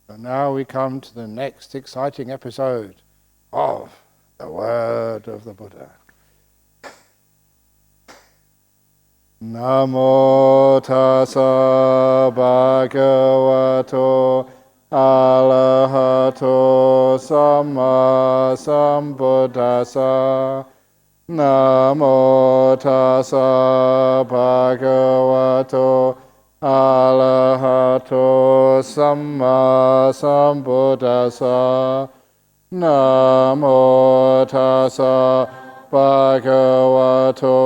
And now we come to the next exciting episode of the Word of the Buddha. Namo tassa bhagavato arahato samma sambuddhassa. Namo tassa bhagavato arahato samma sambuddhassa. Namo tassa bhagavato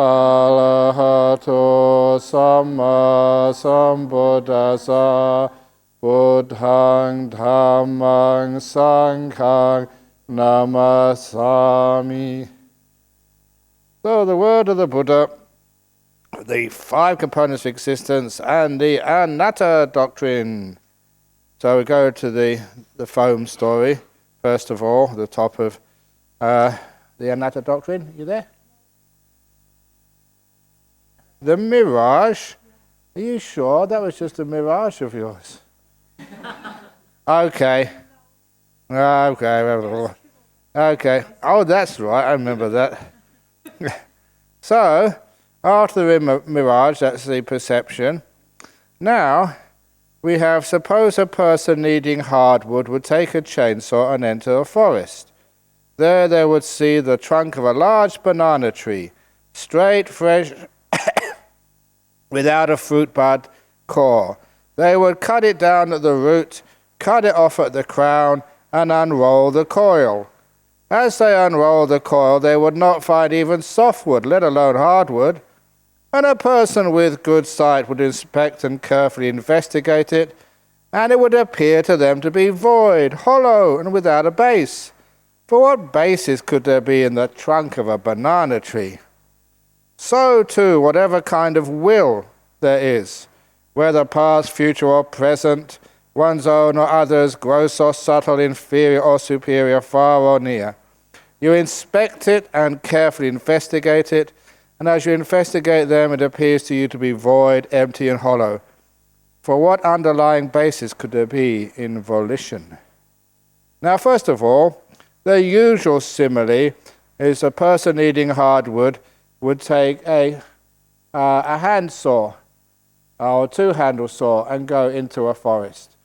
arahato samma sambuddhassa. Buddhaṃ Dhammaṃ Sanghaṃ namasami. So the word of the Buddha, the 5 components of existence, and the anatta doctrine. So we go to the foam story, first of all, the top of the anatta doctrine. You there? The mirage? Are you sure? That was just a mirage of yours. Okay. Okay. Oh, that's right. I remember that. So, after the mirage, that's the perception. Now, we have, suppose a person needing hardwood would take a chainsaw and enter a forest. There they would see the trunk of a large banana tree, straight, fresh, without a fruit bud core. They would cut it down at the root, cut it off at the crown, and unroll the coil. As they unrolled the coil, they would not find even softwood, let alone hardwood. And a person with good sight would inspect and carefully investigate it, and it would appear to them to be void, hollow, and without a base. For what basis could there be in the trunk of a banana tree? So too, whatever kind of will there is, whether past, future, or present, one's own or others, gross or subtle, inferior or superior, far or near, you inspect it and carefully investigate it, and as you investigate them, it appears to you to be void, empty, and hollow. For what underlying basis could there be in volition? Now, first of all, the usual simile is a person needing hardwood would take a handsaw or 2-handle saw and go into a forest.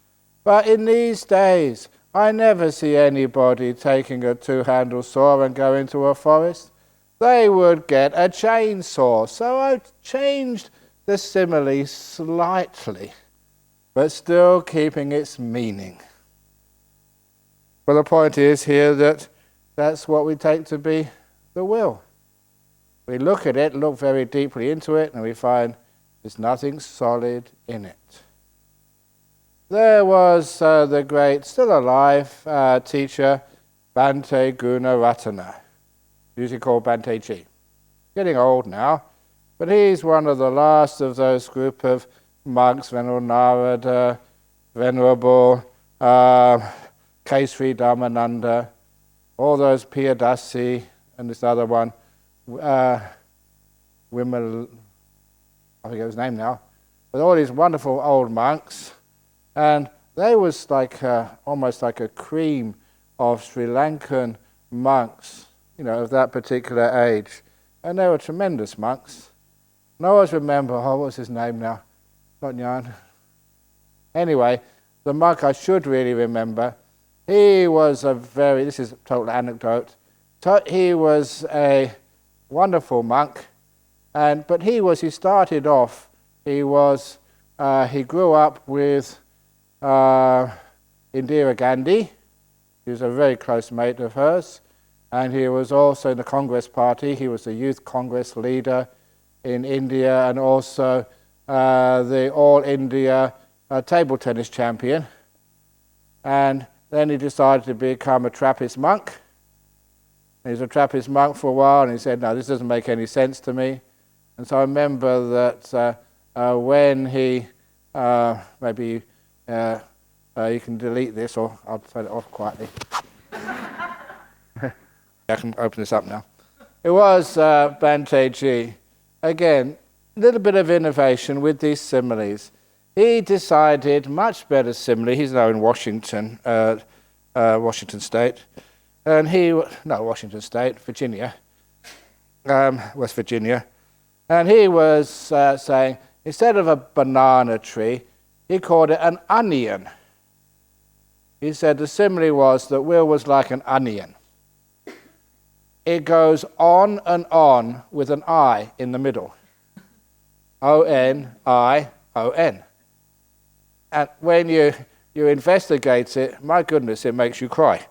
But in these days, I never see anybody taking a 2-handle saw and go into a forest. They would get a chainsaw. So I've changed the simile slightly, but still keeping its meaning. But the point is here that that's what we take to be the will. We look at it, look very deeply into it, and we find there's nothing solid in it. There was the great, still alive, teacher, Bhante Gunaratana, usually called Bhante G. Getting old now, but he's one of the last of those group of monks, Venerable Narada, Venerable Kesri Dhammananda, all those Piyadasi, and this other one, Wimal, I forget his name now, but all these wonderful old monks. And they was like almost like a cream of Sri Lankan monks, of that particular age. And they were tremendous monks. And I always remember, what was his name now? Not Jan. Anyway, the monk I should really remember, he was this is a total anecdote, he was a wonderful monk, but he started off, he grew up with Indira Gandhi. He was a very close mate of hers, and he was also in the Congress Party. He was the youth Congress leader in India, and also the All India table tennis champion. And then he decided to become a Trappist monk. He was a Trappist monk for a while, and he said, no, this doesn't make any sense to me. And so I remember that when he maybe you can delete this, or I'll turn it off quietly. I can open this up now. It was Bhante G. Again, a little bit of innovation with these similes. he decided much better simile. He's now in Washington, Washington State, and Washington State, Virginia, West Virginia, and he was saying instead of a banana tree, he called it an onion. He said the simile was that will was like an onion. It goes on and on with an I in the middle. O-N-I-O-N. And when you investigate it, my goodness, it makes you cry.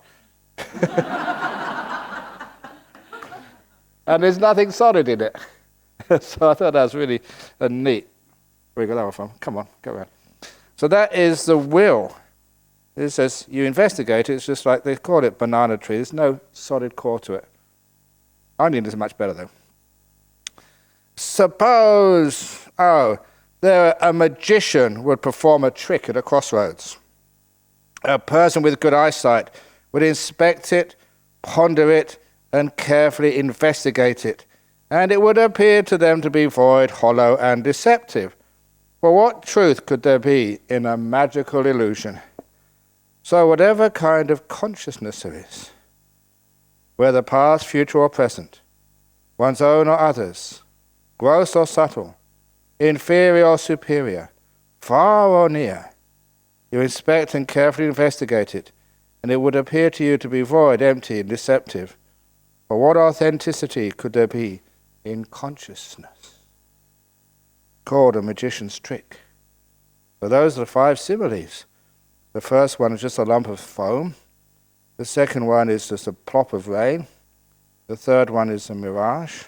And there's nothing solid in it. So I thought that was really neat. Where you got that one from? Come on, go around. So that is the will. It says you investigate it, it's just like they call it banana tree. There's no solid core to it. Onion is much better though. Suppose, a magician would perform a trick at a crossroads. A person with good eyesight would inspect it, ponder it, and carefully investigate it, and it would appear to them to be void, hollow, and deceptive. For what truth could there be in a magical illusion? So whatever kind of consciousness there is, whether past, future, or present, one's own or others, gross or subtle, inferior or superior, far or near, you inspect and carefully investigate it, and it would appear to you to be void, empty, and deceptive. For what authenticity could there be in consciousness? Called a magician's trick. So those are the 5 similes. The first one is just a lump of foam. The second one is just a plop of rain. The third one is a mirage.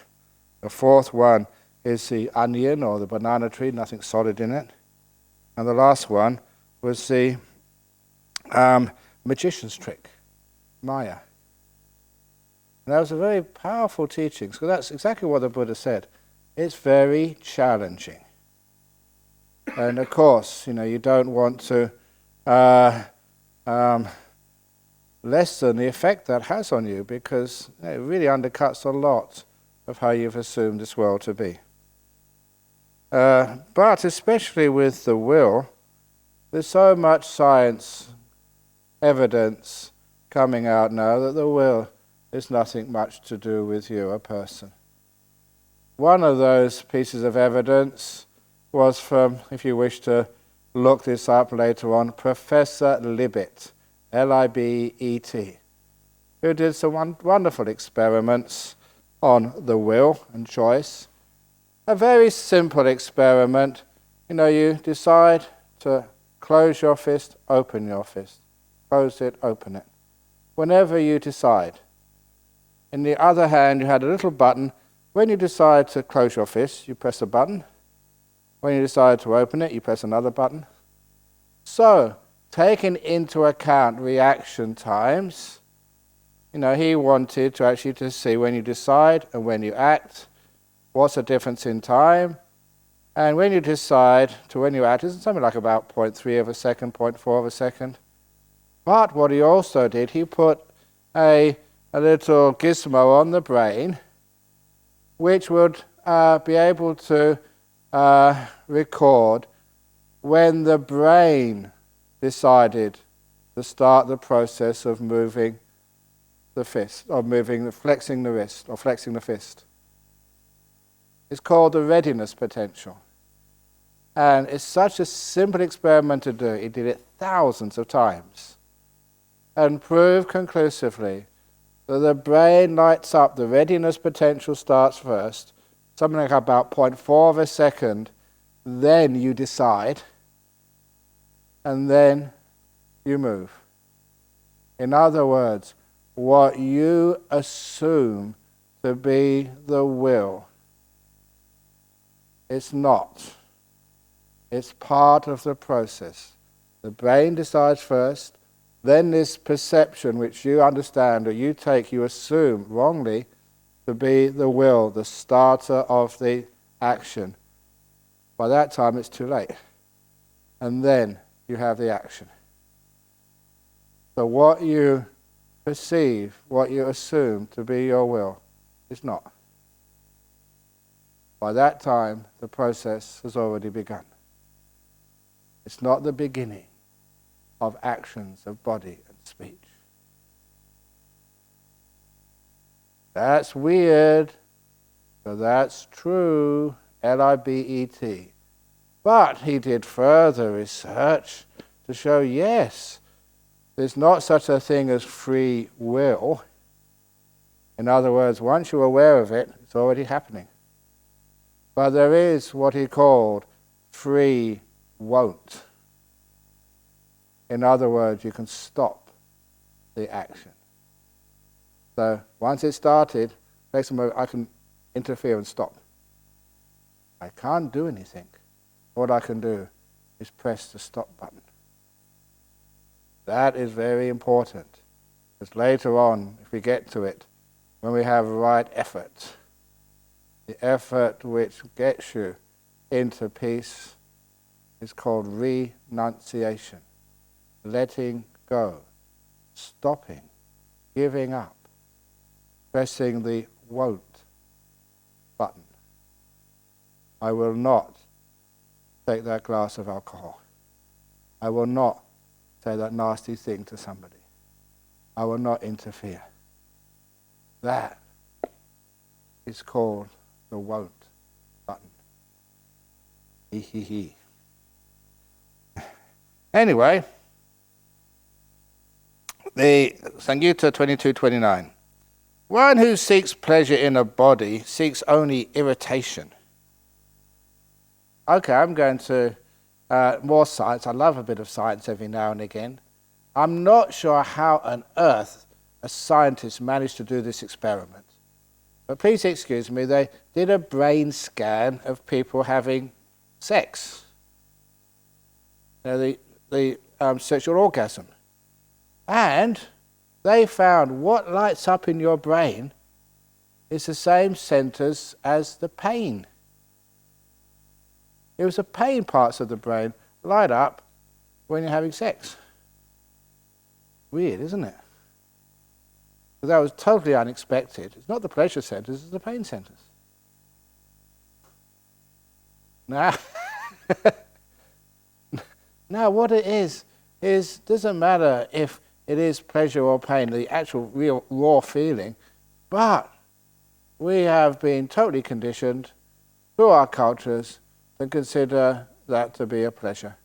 The fourth one is the onion or the banana tree, nothing solid in it. And the last one was the magician's trick, Maya. And that was a very powerful teaching, because that's exactly what the Buddha said. It's very challenging. And of course, you don't want to lessen the effect that has on you, because it really undercuts a lot of how you've assumed this world to be. But especially with the will, there's so much science evidence coming out now that the will is nothing much to do with you, a person. One of those pieces of evidence was from, if you wish to look this up later on, Professor Libet, L-I-B-E-T, who did some wonderful experiments on the will and choice. A very simple experiment. You decide to close your fist, open your fist. Close it, open it. Whenever you decide. In the other hand, you had a little button. When you decide to close your fist, you press a button. When you decide to open it, you press another button. So, taking into account reaction times, he wanted to actually to see when you decide and when you act, what's the difference in time. And when you decide to when you act, it's something like about 0.3 of a second, 0.4 of a second. But what he also did, he put a little gizmo on the brain, which would be able to record when the brain decided to start the process of moving the fist, or flexing the wrist, or flexing the fist. It's called the readiness potential. And it's such a simple experiment to do. He did it thousands of times and proved conclusively that the brain lights up, the readiness potential starts first, something like about 0.4 of a second, then you decide, and then you move. In other words, what you assume to be the will, it's not. It's part of the process. The brain decides first, then this perception which you understand or you take, you assume wrongly to be the will, the starter of the action. By that time it's too late. And then you have the action. So what you perceive, what you assume to be your will, is not. By that time, the process has already begun. It's not the beginning of actions of body and speech. That's weird, but that's true, Libet. But he did further research to show, yes, there's not such a thing as free will. In other words, once you're aware of it, it's already happening. But there is what he called free won't. In other words, you can stop the action. So once it started, next moment I can interfere and stop. I can't do anything. All I can do is press the stop button. That is very important. Because later on, if we get to it, when we have right effort, the effort which gets you into peace is called renunciation. Letting go, stopping, giving up, pressing the won't button. I will not take that glass of alcohol. I will not say that nasty thing to somebody. I will not interfere. That is called the won't button. Hee hee hee. Anyway, the Samyutta 22:29. One who seeks pleasure in a body seeks only irritation. Okay, I'm going to more science. I love a bit of science every now and again. I'm not sure how on earth a scientist managed to do this experiment. But please excuse me, they did a brain scan of people having sex. The sexual orgasm. And they found what lights up in your brain is the same centers as the pain. It was the pain parts of the brain light up when you're having sex. Weird, isn't it? But that was totally unexpected. It's not the pleasure centers, it's the pain centers. Now, now what it is doesn't matter if it is pleasure or pain, the actual real raw feeling, but we have been totally conditioned through our cultures to consider that to be a pleasure.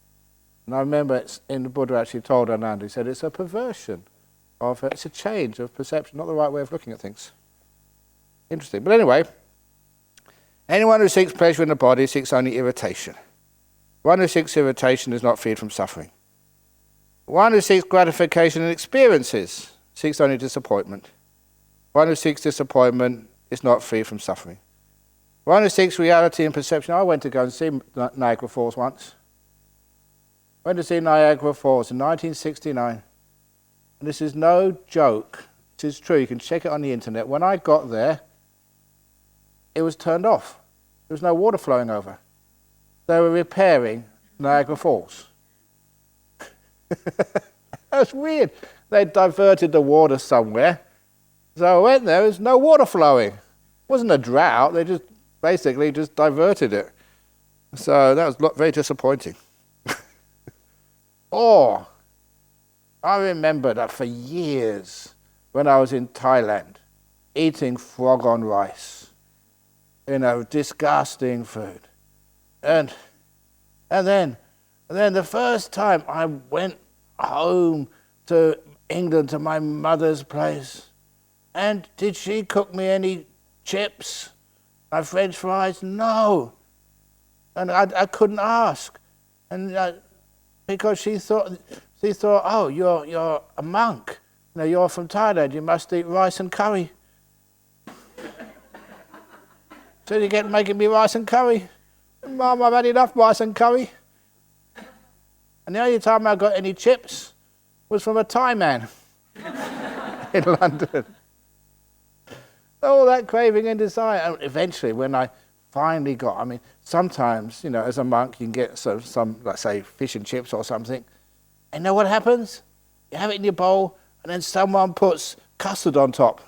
And I remember the Buddha actually told Ananda, he said it's a perversion, it's a change of perception, not the right way of looking at things. Interesting. But anyway, anyone who seeks pleasure in the body seeks only irritation. One who seeks irritation is not freed from suffering. One who seeks gratification in experiences seeks only disappointment. One who seeks disappointment is not free from suffering. One who seeks reality and perception. I went to go and see Niagara Falls once. Went to see Niagara Falls in 1969. And this is no joke. This is true. You can check it on the internet. When I got there, it was turned off. There was no water flowing over. They were repairing Niagara Falls. That's weird. They diverted the water somewhere. So I went there, there's no water flowing. It wasn't a drought, they just basically just diverted it. So that was very disappointing. Or, I remember that for years, when I was in Thailand, eating frog on rice. Disgusting food. And then the first time I went home to England, to my mother's place, and did she cook me any chips, my French fries? No. And I couldn't ask. And because she thought, oh, you're a monk. You're from Thailand, you must eat rice and curry. So you get making me rice and curry? Mum, I've had enough rice and curry. And the only time I got any chips was from a Thai man in London. All that craving and desire. And eventually, when I finally got, sometimes, as a monk, you can get some, let's say, fish and chips or something. And you know what happens? You have it in your bowl, and then someone puts custard on top.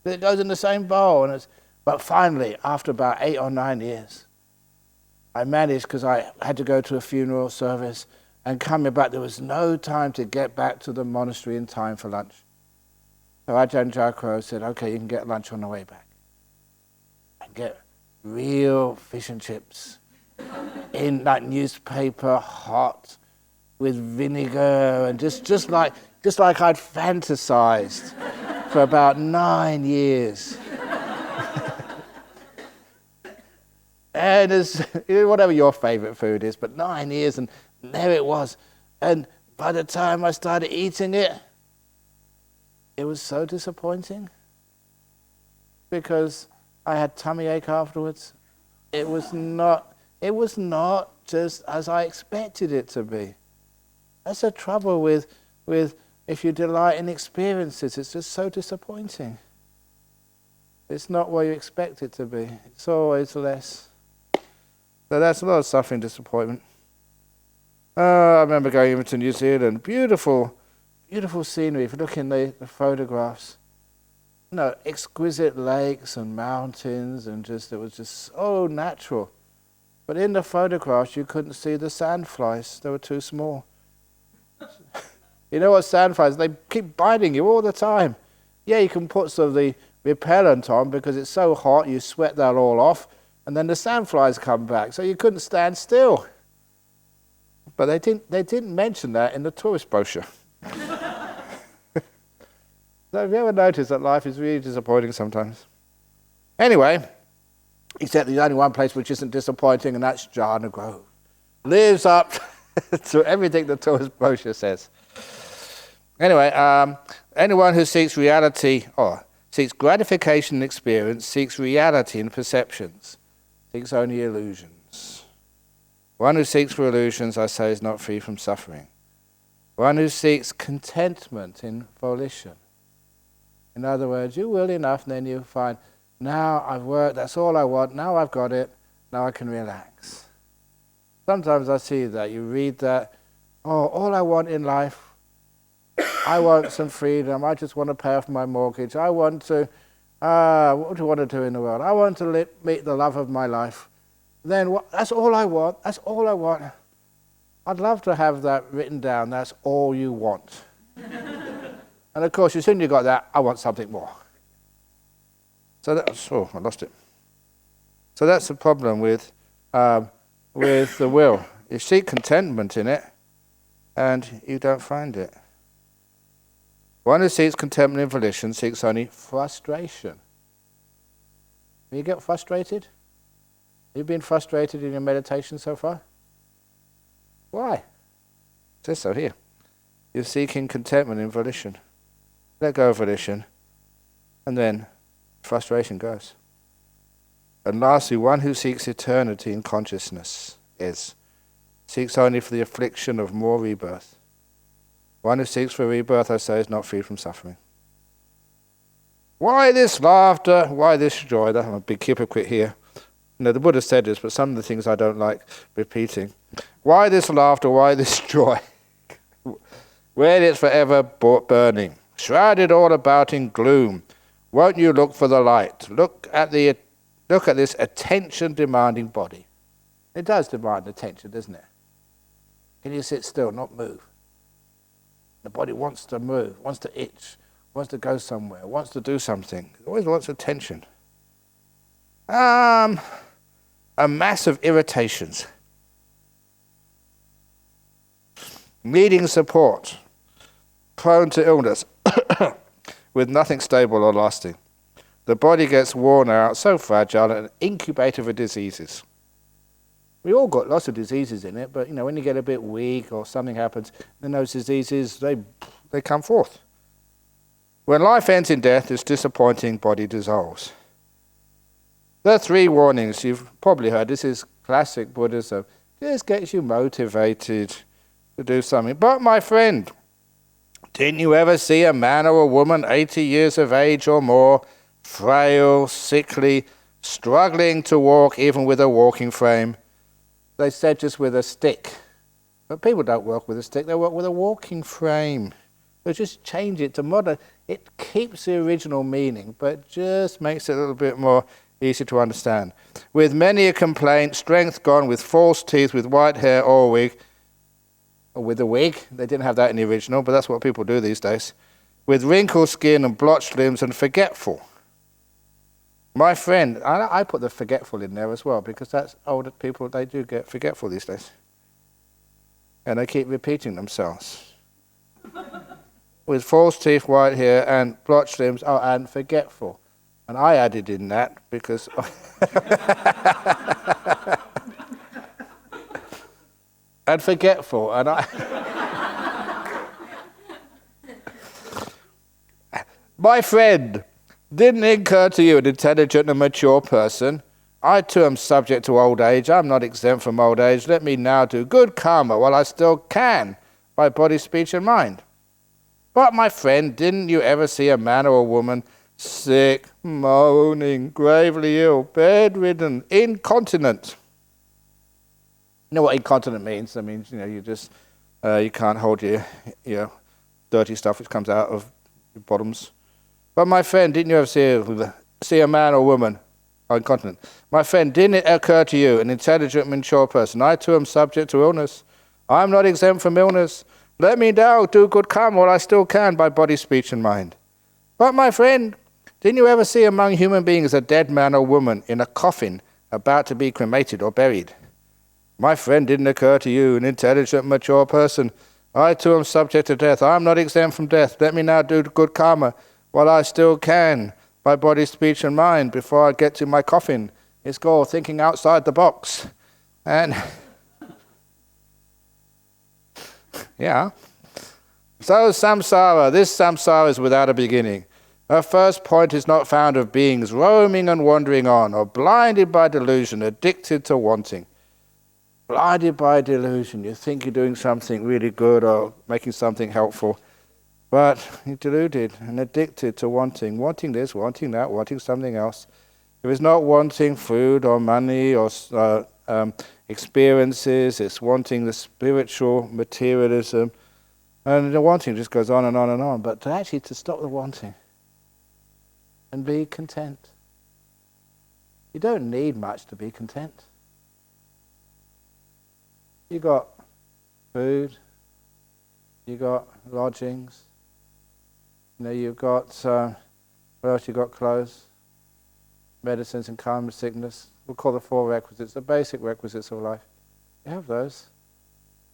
It goes in the same bowl. But finally, after about 8 or 9 years, I managed, because I had to go to a funeral service, and coming back, there was no time to get back to the monastery in time for lunch. So Ajahn said, okay, you can get lunch on the way back. And get real fish and chips in like newspaper, hot, with vinegar, and just like I'd fantasized for about 9 years. And it's, whatever your favorite food is, but 9 years, and there it was. And by the time I started eating it, it was so disappointing, because I had tummy ache afterwards. It was not just as I expected it to be. That's the trouble with if you delight in experiences, it's just so disappointing. It's not what you expect it to be. It's always less. So that's a lot of suffering, disappointment. I remember going even to New Zealand. Beautiful, beautiful scenery. If you look in the photographs, exquisite lakes and mountains, and it was just so natural. But in the photographs, you couldn't see the sandflies. They were too small. You know what sandflies? They keep biting you all the time. Yeah, you can put some of the repellent on because it's so hot, you sweat that all off, and then the sandflies come back. So you couldn't stand still. But they didn't mention that in the tourist brochure. So have you ever noticed that life is really disappointing sometimes? Anyway, except there's only one place which isn't disappointing, and that's Jhana Grove. Lives up to everything the tourist brochure says. Anyway, anyone who seeks reality, or seeks gratification in experience, seeks reality in perceptions, seeks only illusions. One who seeks for illusions, I say, is not free from suffering. One who seeks contentment in volition. In other words, you will enough, and then you find, now I've worked, that's all I want, now I've got it, now I can relax. Sometimes I see that, you read that, all I want in life, I want some freedom, I just want to pay off my mortgage, I want to, what do I want to do in the world? I want to meet the love of my life. Then that's all I want, that's all I want. I'd love to have that written down, that's all you want. And of course, as soon as you got that, I want something more. So I lost it. So that's the problem with the will. You seek contentment in it, and you don't find it. One who seeks contentment in volition seeks only frustration. Will you get frustrated? Have you been frustrated in your meditation so far? Why? It says so here. You're seeking contentment in volition. Let go of volition, and then frustration goes. And lastly, one who seeks eternity in consciousness seeks only for the affliction of more rebirth. One who seeks for rebirth, I say, is not free from suffering. Why this laughter? Why this joy? I'm a big hypocrite here. The Buddha said this, but some of the things I don't like repeating. Why this laughter? Why this joy? When it's forever burning, shrouded all about in gloom, won't you look for the light? Look at this attention-demanding body. It does demand attention, doesn't it? Can you sit still, not move? The body wants to move, wants to itch, wants to go somewhere, wants to do something. It always wants attention. A mass of irritations. Needing support. Prone to illness. With nothing stable or lasting. The body gets worn out, so fragile, and an incubator of diseases. We all got lots of diseases in it, but when you get a bit weak or something happens, then those diseases, they come forth. When life ends in death, this disappointing body dissolves. There are 3 warnings you've probably heard. This is classic Buddhism. Just gets you motivated to do something. But my friend, didn't you ever see a man or a woman 80 years of age or more, frail, sickly, struggling to walk even with a walking frame? They said just with a stick. But people don't walk with a stick, they walk with a walking frame. They just change it to modern. It keeps the original meaning, but just makes it a little bit more easy to understand. With many a complaint, strength gone, with false teeth, with white hair or wig, or with a wig. They didn't have that in the original, but that's what people do these days. With wrinkled skin and blotched limbs and forgetful. My friend, I put the forgetful in there as well, because that's older people, they do get forgetful these days. And they keep repeating themselves. With false teeth, white hair, and blotched limbs, and forgetful. And I added in that because... and forgetful, and My friend, didn't it occur to you, an intelligent and mature person? I too am subject to old age. I'm not exempt from old age. Let me now do good karma while I still can, by body, speech, and mind. But my friend, didn't you ever see a man or a woman sick, moaning, gravely ill, bedridden, incontinent? You know what incontinent means? That means, you just, you can't hold your dirty stuff which comes out of your bottoms. But my friend, didn't you ever see a man or woman incontinent? My friend, didn't it occur to you, an intelligent, mature person, I too am subject to illness. I'm not exempt from illness. Let me now do good karma while I still can, by body, speech, and mind. But my friend, didn't you ever see among human beings a dead man or woman in a coffin about to be cremated or buried? My friend, didn't occur to you, an intelligent, mature person, I too am subject to death. I am not exempt from death. Let me now do good karma while I still can, by body, speech, and mind, before I get to my coffin. It's called thinking outside the box. And yeah. So samsara, this samsara is without a beginning. Our first point is not found of beings roaming and wandering on, or blinded by delusion, addicted to wanting. Blinded by delusion. You think you're doing something really good or making something helpful, but you're deluded and addicted to wanting. Wanting this, wanting that, wanting something else. If it's not wanting food or money or experiences, it's wanting the spiritual materialism, and the wanting just goes on and on and on. But to stop the wanting and be content. You don't need much to be content. You got food, you got lodgings, you've got what else? You got clothes, medicines and calm sickness. We'll call the 4 requisites, the basic requisites of life. You have those.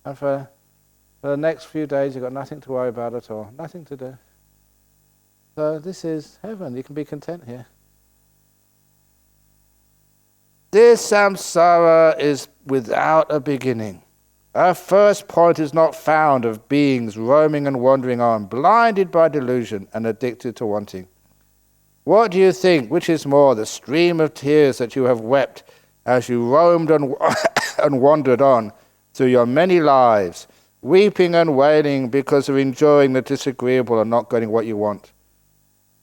And for the next few days you've got nothing to worry about at all, nothing to do. So this is heaven, you can be content here. This samsara is without a beginning. Our first point is not found of beings roaming and wandering on, blinded by delusion and addicted to wanting. What do you think, which is more, the stream of tears that you have wept as you roamed and wandered on through your many lives, weeping and wailing because of enjoying the disagreeable and not getting what you want?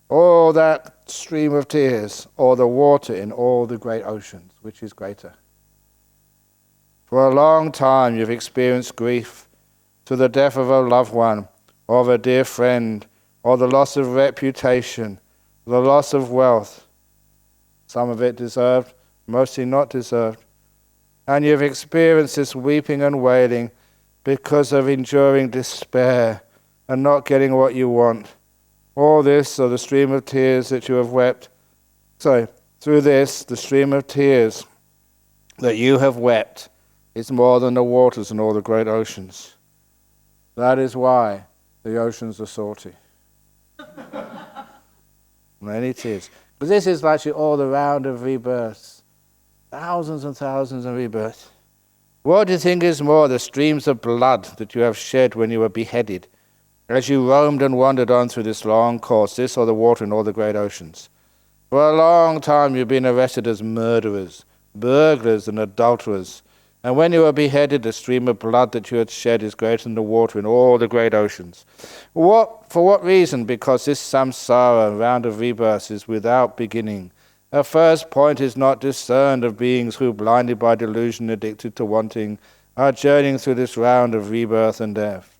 Or that stream of tears, or the water in all the great oceans, which is greater? For a long time you've experienced grief through the death of a loved one, or of a dear friend, or the loss of reputation, the loss of wealth. Some of it deserved, mostly not deserved. And you've experienced this weeping and wailing because of enduring despair and not getting what you want. All this, or the stream of tears that you have wept. So, through this, the stream of tears that you have wept is more than the waters in all the great oceans. That is why the oceans are salty. Many tears. But this is actually all the round of rebirths. Thousands and thousands of rebirths. What do you think is more, the streams of blood that you have shed when you were beheaded, as you roamed and wandered on through this long course, this or the water in all the great oceans? For a long time you've been arrested as murderers, burglars and adulterers. And when you were beheaded, the stream of blood that you had shed is greater than the water in all the great oceans. For what reason? Because this samsara, round of rebirths, is without beginning. Our first point is not discerned of beings who, blinded by delusion, addicted to wanting, are journeying through this round of rebirth and death.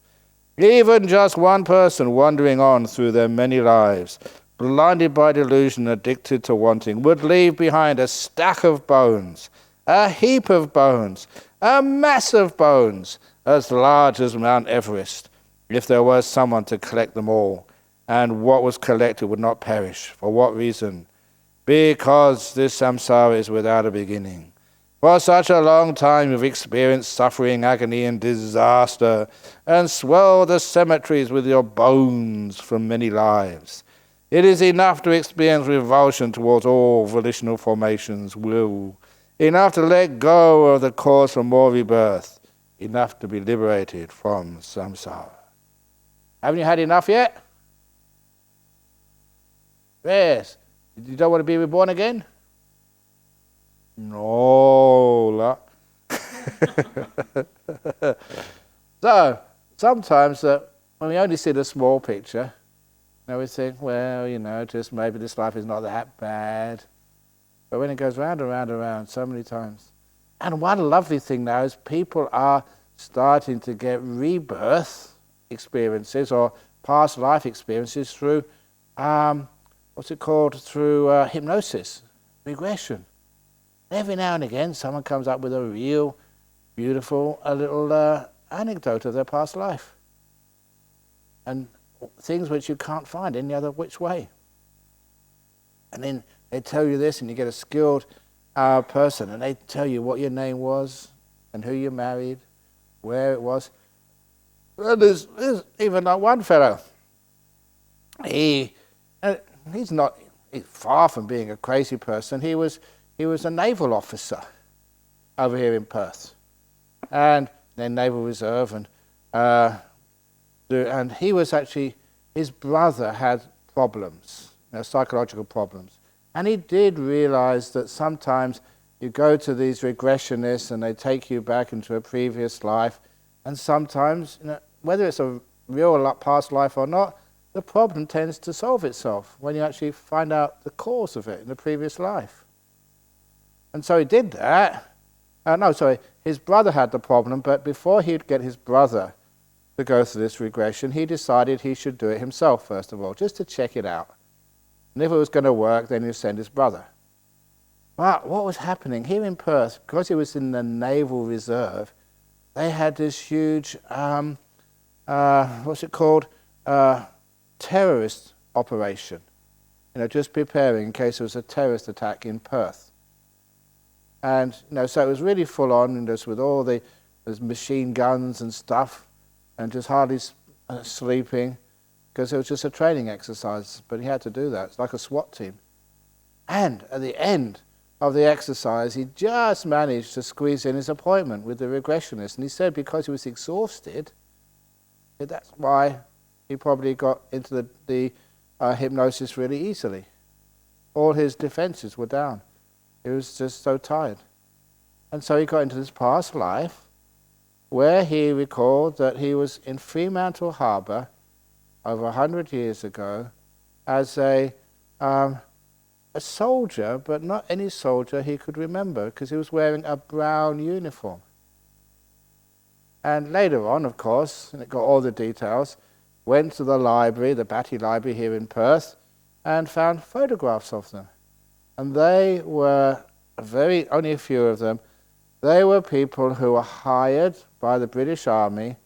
Even just one person wandering on through their many lives, blinded by delusion, addicted to wanting, would leave behind a stack of bones, a heap of bones, a mass of bones, as large as Mount Everest, if there was someone to collect them all, and what was collected would not perish. For what reason? Because this samsara is without a beginning. For such a long time you've experienced suffering, agony, and disaster, and swelled the cemeteries with your bones from many lives. It is enough to experience revulsion towards all volitional formations, will, enough to let go of the cause for more rebirth, enough to be liberated from samsara. Haven't you had enough yet? Yes. You don't want to be reborn again? No. So, sometimes when we only see the small picture, we think, well, just maybe this life is not that bad. But when it goes round and round and round so many times. And one lovely thing now is people are starting to get rebirth experiences or past life experiences through, through hypnosis, regression. Every now and again someone comes up with a real beautiful little anecdote of their past life. And things which you can't find any other which way. And then they tell you this, and you get a skilled person, and they tell you what your name was, and who you married, where it was. Well, there's even like one fellow. He's far from being a crazy person. He was a naval officer over here in Perth, and then Naval Reserve, and he was actually, his brother had problems, psychological problems. And he did realize that sometimes you go to these regressionists and they take you back into a previous life, and sometimes, whether it's a real past life or not, the problem tends to solve itself when you actually find out the cause of it in the previous life. And so he did that. His brother had the problem, but before he'd get his brother to go through this regression, he decided he should do it himself first of all, just to check it out. And if it was going to work, then he'd send his brother. But what was happening here in Perth, because he was in the Naval Reserve, they had this huge, terrorist operation. Just preparing in case there was a terrorist attack in Perth. And so it was really full on, just with all the machine guns and stuff, and just hardly sleeping, because it was just a training exercise. But he had to do that. It's like a SWAT team. And at the end of the exercise, he just managed to squeeze in his appointment with the regressionist. And he said because he was exhausted, that's why he probably got into the hypnosis really easily. All his defenses were down. He was just so tired. And so he got into this past life where he recalled that he was in Fremantle Harbour over 100 years ago as a soldier, but not any soldier he could remember, because he was wearing a brown uniform. And later on, of course, and it got all the details, went to the library, the Batty Library here in Perth, and found photographs of them. And they were only a few of them. They were people who were hired by the British Army,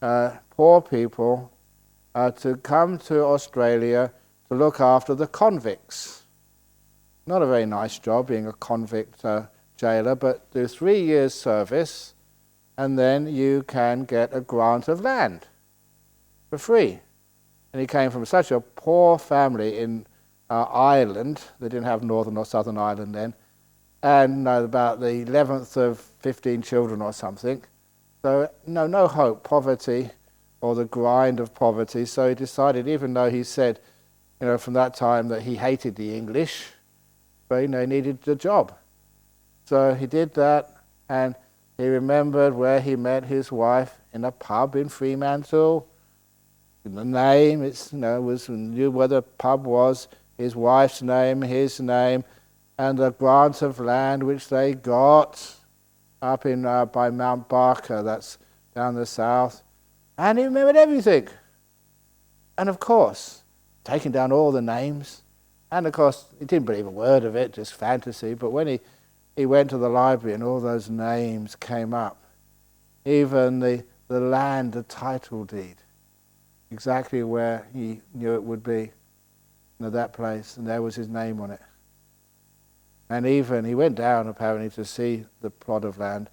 poor people, to come to Australia to look after the convicts. Not a very nice job being a convict jailer, but do 3 years service, and then you can get a grant of land for free. And he came from such a poor family in Ireland. They didn't have Northern or Southern Ireland then, and about the 11th of 15 children or something. So no hope, poverty, or the grind of poverty. So he decided, even though he said, from that time that he hated the English, but he needed a job. So he did that, and he remembered where he met his wife in a pub in Fremantle. The name, knew where the pub was, his wife's name, his name, and the grant of land which they got up in by Mount Barker, that's down the south. And he remembered everything. And of course, taking down all the names. And of course, he didn't believe a word of it, just fantasy. But when he went to the library and all those names came up, even the land, the title deed, exactly where he knew it would be, that place, and there was his name on it. And even he went down apparently to see the plot of land,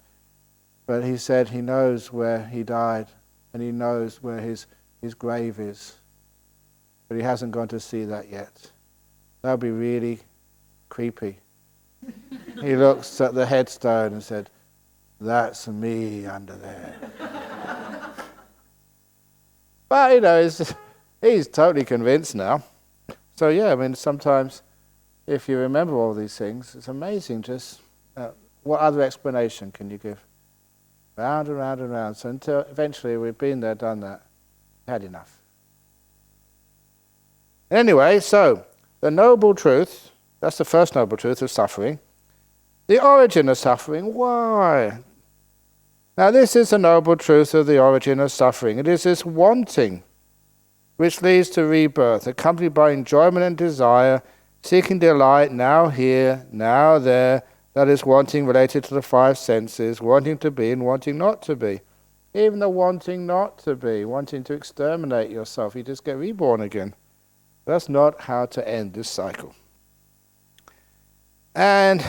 but he said he knows where he died and he knows where his grave is, but he hasn't gone to see that yet. That would be really creepy. He looks at the headstone and said, "That's me under there." But he's totally convinced now. So yeah, I mean, sometimes if you remember all these things, it's amazing just what other explanation can you give? Round and round and round. So until eventually we've been there, done that, had enough. Anyway, so the noble truth, that's the first noble truth of suffering. The origin of suffering, why? Now this is the noble truth of the origin of suffering. It is this wanting which leads to rebirth, accompanied by enjoyment and desire, seeking delight now here, now there, that is wanting related to the five senses, wanting to be and wanting not to be. Even the wanting not to be, wanting to exterminate yourself, you just get reborn again. That's not how to end this cycle. And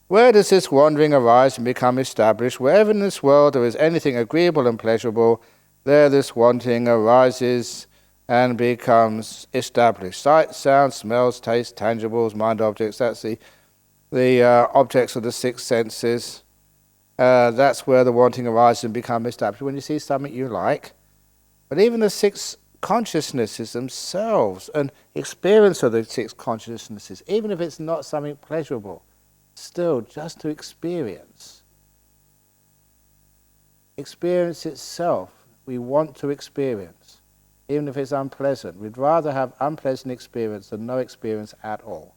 where does this wandering arise and become established? Wherever in this world there is anything agreeable and pleasurable, there this wanting arises and becomes established. Sight, sound, smells, taste, tangibles, mind objects, that's the objects of the six senses. That's where the wanting arises and becomes established. When you see something you like, but even the six consciousnesses themselves, and experience of the six consciousnesses, even if it's not something pleasurable, still just to experience. Experience itself, we want to experience. Even if it's unpleasant, we'd rather have unpleasant experience than no experience at all.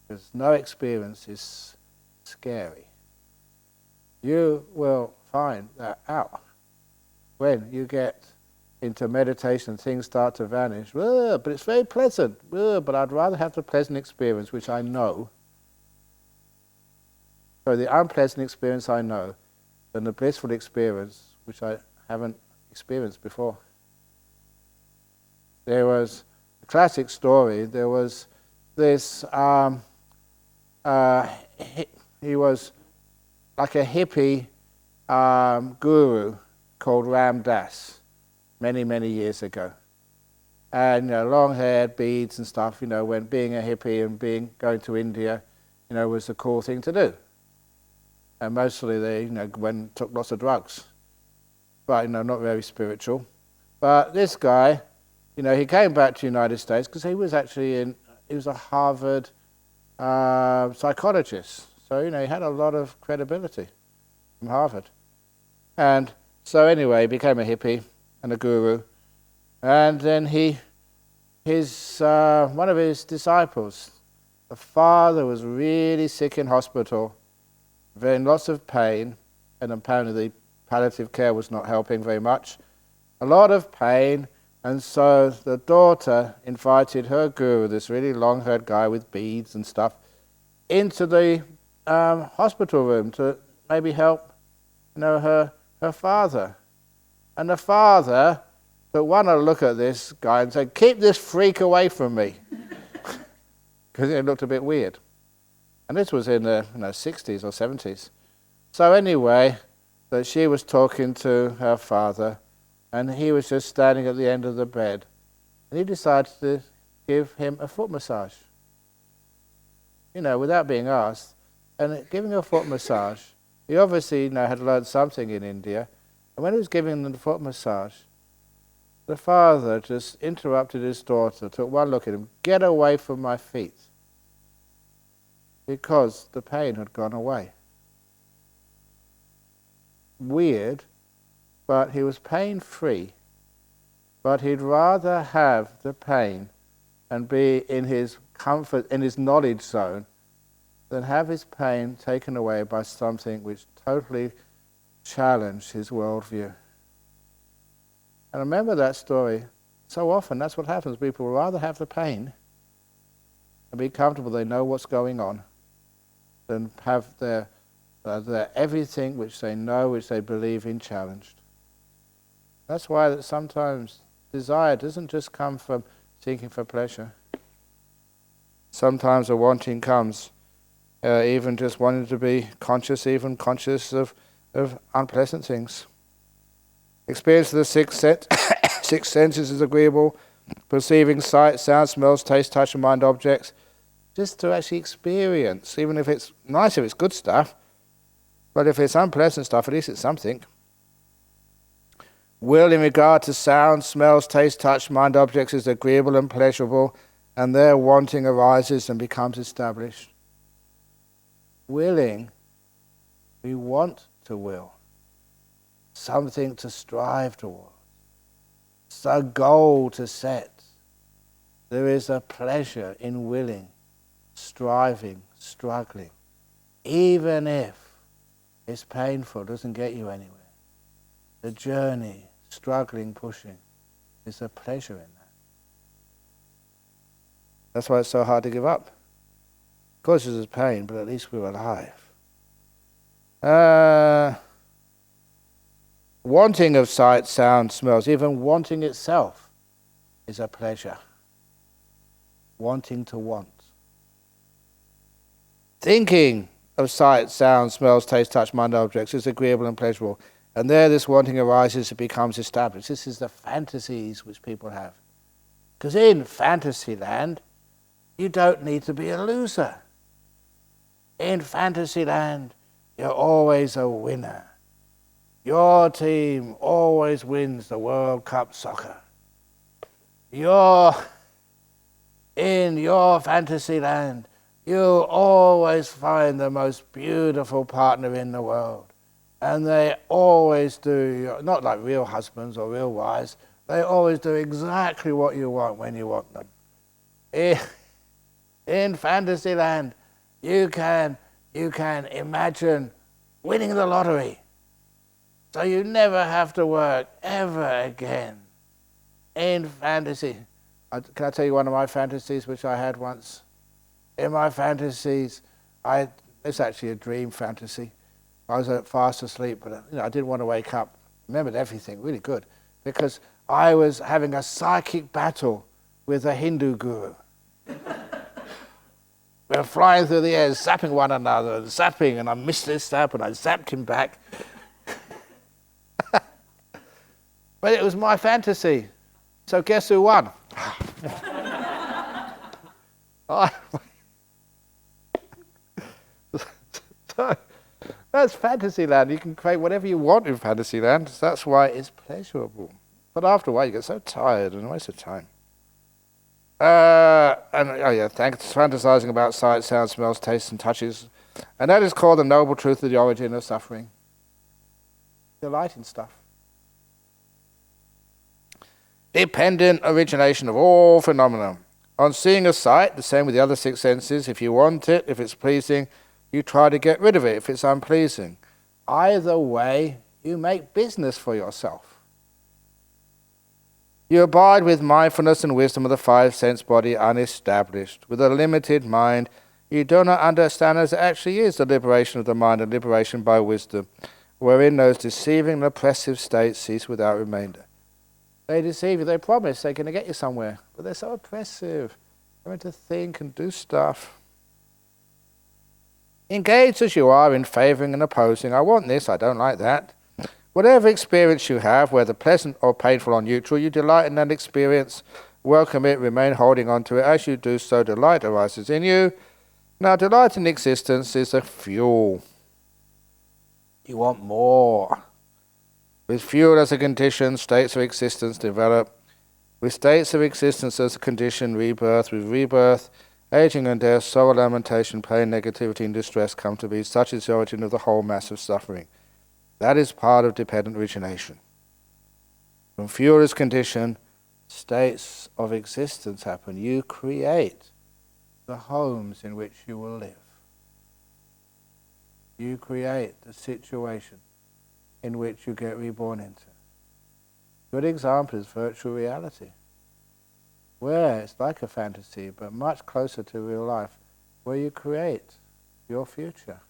Because no experience is scary. You will find that out. When you get into meditation, things start to vanish. But it's very pleasant. But I'd rather have the pleasant experience, which I know. So the unpleasant experience I know, than the blissful experience, which I haven't experienced before. There was a classic story. There was this, he was like a hippie guru called Ram Dass many, many years ago. And long hair, beads and stuff, when being a hippie and going to India, was the cool thing to do. And mostly they, took lots of drugs. But, not very spiritual. But this guy, he came back to the United States because he was actually he was a Harvard psychologist. So, he had a lot of credibility from Harvard. And so anyway, he became a hippie and a guru. And then one of his disciples, the father was really sick in hospital, in lots of pain, and apparently the palliative care was not helping very much. A lot of pain, and so the daughter invited her guru, this really long-haired guy with beads and stuff, into the hospital room to maybe help, her father. And the father took one look at this guy and said, "Keep this freak away from me," because it looked a bit weird. And this was in the 60s or 70s. So anyway, that she was talking to her father, and he was just standing at the end of the bed, and he decided to give him a foot massage. Without being asked, and giving a foot massage. He obviously had learned something in India, and when he was giving them the foot massage, the father just interrupted his daughter, took one look at him, "Get away from my feet," because the pain had gone away. Weird, but he was pain-free, but he'd rather have the pain and be in his comfort, in his knowledge zone, than have his pain taken away by something which totally challenged his worldview. And remember that story So often that's what happens. People would rather have the pain and be comfortable, they know what's going on, than have their everything which they know, which they believe in, challenged. That's why that sometimes desire doesn't just come from seeking for pleasure. Sometimes a wanting comes, even just wanting to be conscious, even conscious of unpleasant things. Experience of the six senses is agreeable, perceiving sight, sound, smells, taste, touch and mind objects, just to actually experience, even if it's nice, if it's good stuff, but if it's unpleasant stuff, at least it's something. Will in regard to sound, smells, taste, touch, mind objects is agreeable and pleasurable, and their wanting arises and becomes established. Willing, we want to will. Something to strive towards. It's a goal to set. There is a pleasure in willing, striving, struggling. Even if it's painful, doesn't get you anywhere. The journey, struggling, pushing, is a pleasure in that. That's why it's so hard to give up. Of course there's pain, but at least we're alive. Wanting of sight, sound, smells, even wanting itself is a pleasure. Wanting to want. Thinking of sight, sound, smells, taste, touch, mind objects is agreeable and pleasurable. And there this wanting arises, it becomes established. This is the fantasies which people have. Because in fantasy land, you don't need to be a loser. In fantasy land, you're always a winner. Your team always wins the World Cup soccer. In your fantasy land, you always find the most beautiful partner in the world. And they always do, not like real husbands or real wives, they always do exactly what you want when you want them. In fantasy land, you can imagine winning the lottery. So you never have to work ever again. In fantasy. Can I tell you one of my fantasies which I had once? In my fantasies, it's actually a dream fantasy. I was fast asleep, but I didn't want to wake up. Remembered everything, really good. Because I was having a psychic battle with a Hindu guru. We were flying through the air, zapping one another, and I missed this zap, and I zapped him back. But it was my fantasy. So guess who won? So, that's Fantasyland. You can create whatever you want in Fantasyland. That's why it's pleasurable. But after a while, you get so tired and a waste of time. Thanks. Fantasizing about sight, sound, smells, tastes, and touches, and that is called the noble truth of the origin of suffering. Delight in stuff. Dependent origination of all phenomena. On seeing a sight, the same with the other six senses. If you want it, if it's pleasing, you try to get rid of it if it's unpleasing. Either way, you make business for yourself. You abide with mindfulness and wisdom of the five sense body unestablished. With a limited mind, you do not understand as it actually is the liberation of the mind and liberation by wisdom, wherein those deceiving and oppressive states cease without remainder. They deceive you, they promise they're going to get you somewhere, but they're so oppressive. They're meant to think and do stuff. Engaged as you are in favouring and opposing, I want this, I don't like that. Whatever experience you have, whether pleasant or painful or neutral, you delight in that experience, welcome it, remain holding on to it. As you do so, delight arises in you. Now, delight in existence is a fuel. You want more. With fuel as a condition, states of existence develop. With states of existence as a condition, rebirth. With rebirth, aging and death, sorrow, lamentation, pain, negativity, and distress come to be. Such is the origin of the whole mass of suffering. That is part of dependent origination. From fuel as condition, states of existence happen. You create the homes in which you will live. You create the situation in which you get reborn into. Good example is virtual reality. where it's like a fantasy, but much closer to real life, where you create your future.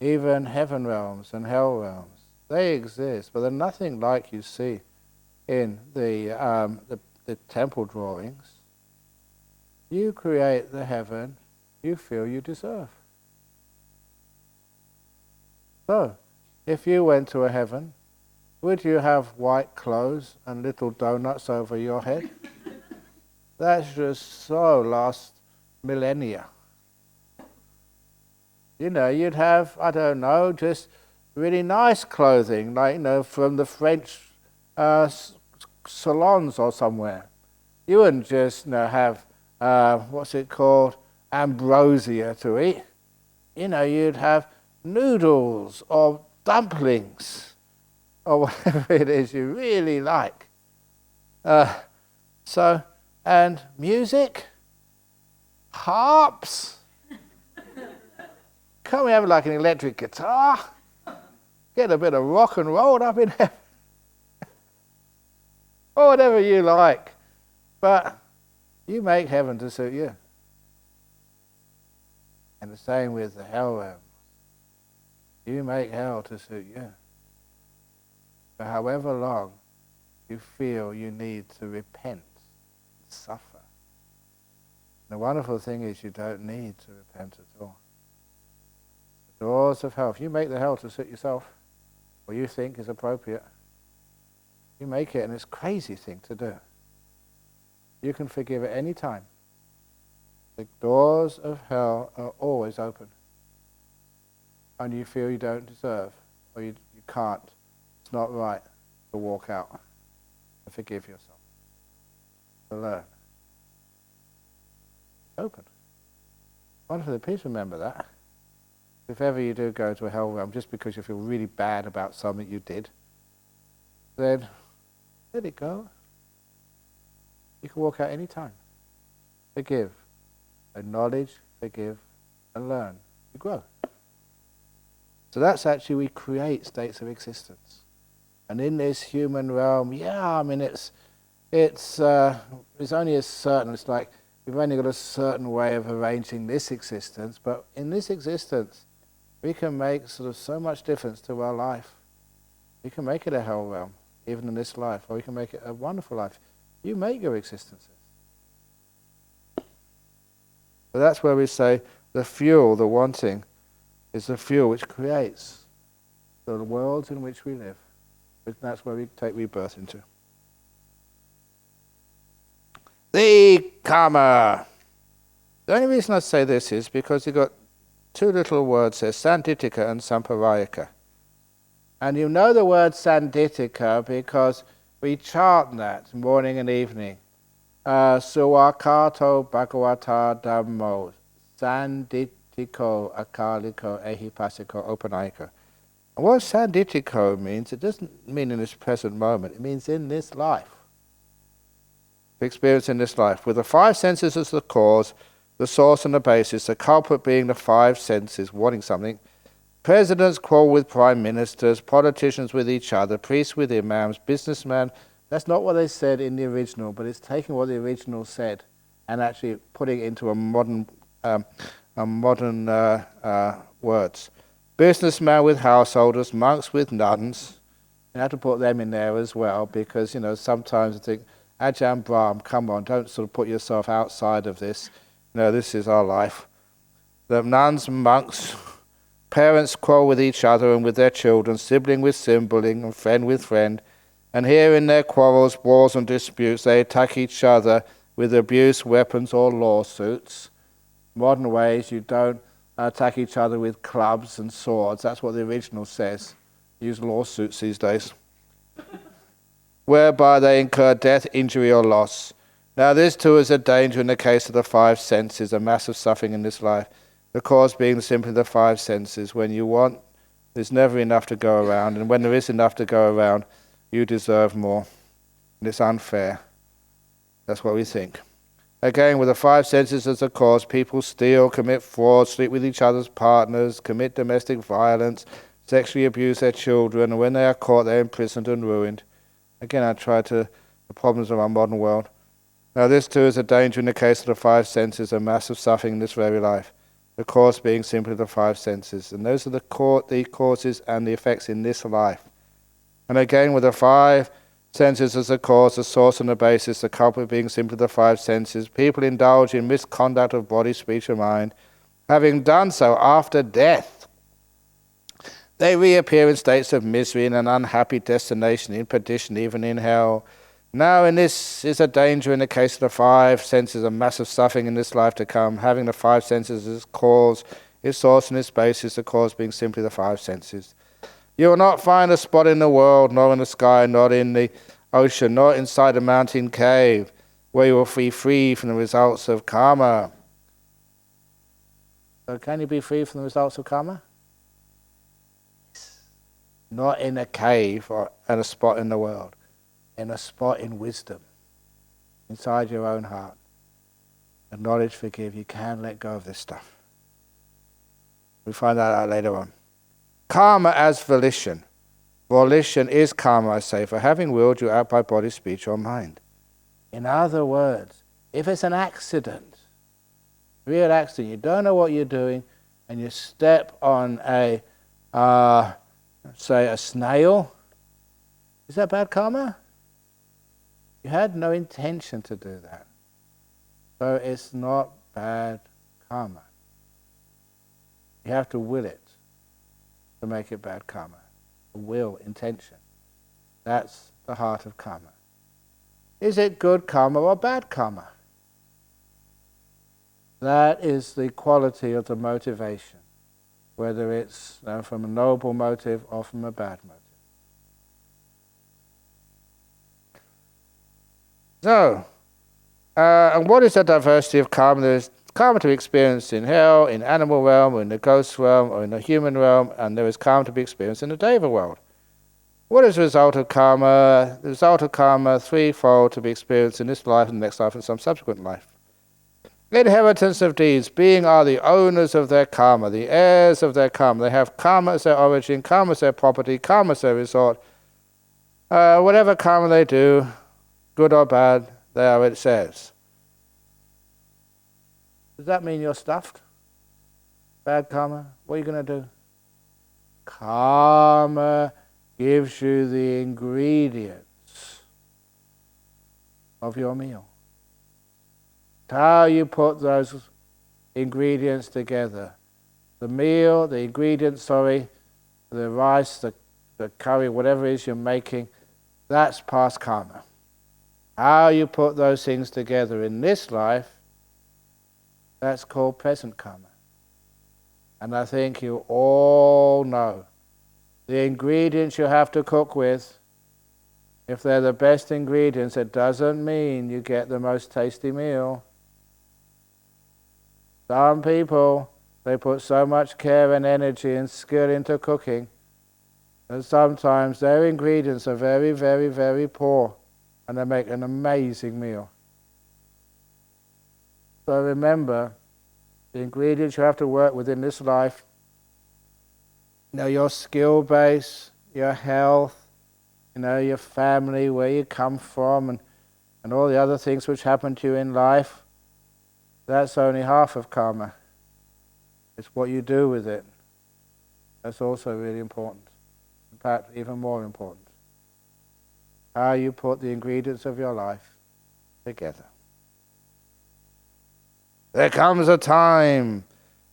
Even heaven realms and hell realms, they exist, but they're nothing like you see in the temple drawings. You create the heaven you feel you deserve. So, if you went to a heaven, would you have white clothes and little donuts over your head? That's just so last millennia. You know, you'd have, I don't know, just really nice clothing, like, you know, from the French salons or somewhere. You wouldn't just, you know, have, what's it called, ambrosia to eat. You know, you'd have noodles or dumplings or whatever it is you really like. And music, harps. Can't we have like an electric guitar? Get a bit of rock and roll up in heaven. Or whatever you like. But you make heaven to suit you. And the same with the hell realms. You make hell to suit you. For however long you feel you need to repent, suffer. The wonderful thing is you don't need to repent at all. The doors of hell, if you make the hell to suit yourself, what you think is appropriate, you make it, and it's a crazy thing to do. You can forgive at any time. The doors of hell are always open. And you feel you don't deserve, or you can't, it's not right to walk out and forgive yourself. To learn. It's open. Wonderful, please remember that. If ever you do go to a hell realm just because you feel really bad about something you did, then let it go. You can walk out any time. Forgive. Acknowledge, forgive, and learn. You grow. So that's actually, we create states of existence. And in this human realm, yeah, I mean, it's only a certain, it's like we've only got a certain way of arranging this existence, but in this existence, we can make sort of so much difference to our life. We can make it a hell realm, even in this life, or we can make it a wonderful life. You make your existences. So that's where we say the fuel, the wanting, is the fuel which creates the worlds in which we live. That's where we take rebirth into. The karma. The only reason I say this is because you've got two little words there, sandittika and samparayaka. And you know the word sandittika because we chant that morning and evening. Suwakato bhagavata dhammo sanditiko akaliko ehipasiko opanayiko. And what sanditiko means, it doesn't mean in this present moment, it means in this life. Experience in this life, with the five senses as the cause, the source and the basis, the culprit being the five senses, wanting something. Presidents quarrel with prime ministers, politicians with each other, priests with imams, businessmen. That's not what they said in the original, but it's taking what the original said and actually putting it into a modern words. Businessmen with householders, monks with nuns. You have to put them in there as well because, you know, sometimes I think, Ajahn, Brahm, come on, don't sort of put yourself outside of this. No, this is our life. The nuns and monks, parents quarrel with each other and with their children, sibling with sibling and friend with friend. And here in their quarrels, wars and disputes, they attack each other with abuse, weapons or lawsuits. Modern ways, you don't attack each other with clubs and swords. That's what the original says. Use lawsuits these days. Whereby they incur death, injury or loss. Now this too is a danger in the case of the five senses, a massive suffering in this life. The cause being simply the five senses. When you want, there's never enough to go around, and when there is enough to go around, you deserve more. And it's unfair. That's what we think. Again, with the five senses as a cause, people steal, commit fraud, sleep with each other's partners, commit domestic violence, sexually abuse their children, and when they are caught, they're imprisoned and ruined. Again, I try to the problems of our modern world. Now this too is a danger in the case of the five senses, a massive suffering in this very life. The cause being simply the five senses. And those are the causes and the effects in this life. And again, with the five senses as the cause, the source and the basis, the culprit being simply the five senses, people indulge in misconduct of body, speech and mind. Having done so after death, they reappear in states of misery in an unhappy destination, in perdition, even in hell. Now, in this is a danger in the case of the five senses, a massive suffering in this life to come, having the five senses as cause, its source and its basis, the cause being simply the five senses. You will not find a spot in the world, nor in the sky, nor in the ocean, nor inside a mountain cave, where you will be free from the results of karma. So can you be free from the results of karma? Not in a cave or at a spot in the world. In a spot in wisdom, inside your own heart. Acknowledge, forgive. You can let go of this stuff. We find that out later on. Karma as volition. Volition is karma, I say, for having willed you out by body, speech, or mind. In other words, if it's an accident, real accident, you don't know what you're doing, and you step on a, say, a snail, is that bad karma? You had no intention to do that. So it's not bad karma. You have to will it to make it bad karma. Will, intention. That's the heart of karma. Is it good karma or bad karma? That is the quality of the motivation, whether it's from a noble motive or from a bad motive. So, and what is the diversity of karma? There's karma to be experienced in hell, in animal realm, or in the ghost realm, or in the human realm, and there is karma to be experienced in the deva world. What is the result of karma? The result of karma, threefold, to be experienced in this life and the next life and some subsequent life. Inheritance of deeds. Being are the owners of their karma, the heirs of their karma. They have karma as their origin, karma as their property, karma as their resort. Whatever karma they do, good or bad, there it says. Does that mean you're stuffed? Bad karma? What are you going to do? Karma gives you the ingredients of your meal. How you put those ingredients together. The meal, the ingredients, the rice, the curry, whatever it is you're making, that's past karma. How you put those things together in this life, that's called present karma. And I think you all know the ingredients you have to cook with. If they're the best ingredients, it doesn't mean you get the most tasty meal. Some people, they put so much care and energy and skill into cooking, and sometimes their ingredients are very, very, very poor, and they make an amazing meal. So remember, the ingredients you have to work with in this life, your skill base, your health, your family, where you come from, and all the other things which happen to you in life, that's only half of karma. It's what you do with it. That's also really important. In fact, even more important. How you put the ingredients of your life together. There comes a time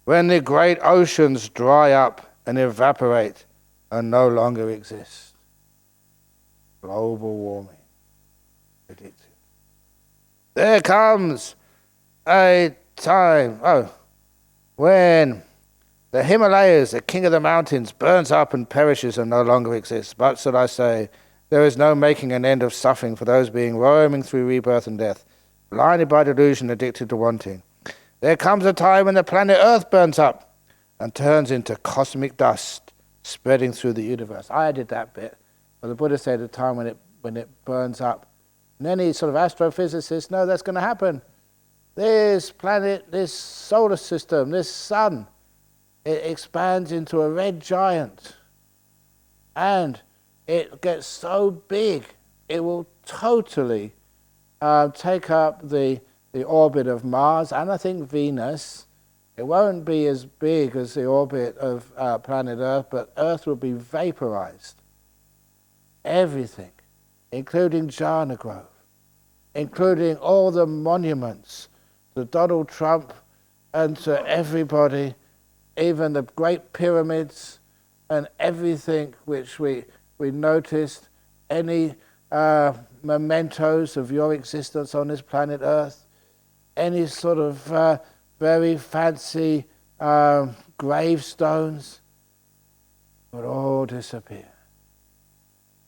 when the great oceans dry up and evaporate and no longer exist. Global warming predicted. There comes a time, when the Himalayas, the king of the mountains, burns up and perishes and no longer exists. But, shall I say, there is no making an end of suffering for those being roaming through rebirth and death, blinded by delusion, addicted to wanting. There comes a time when the planet Earth burns up and turns into cosmic dust, spreading through the universe. I added that bit, but the Buddha said a time when it burns up. And any sort of astrophysicist, no, that's going to happen. This planet, this solar system, this sun, it expands into a red giant. And it gets so big, it will totally take up the orbit of Mars, and I think Venus. It won't be as big as the orbit of planet Earth, but Earth will be vaporized. Everything, including Jhana growth, including all the monuments to Donald Trump and to everybody, even the Great Pyramids and everything which we noticed, any mementos of your existence on this planet Earth, any sort of very fancy gravestones would all disappear.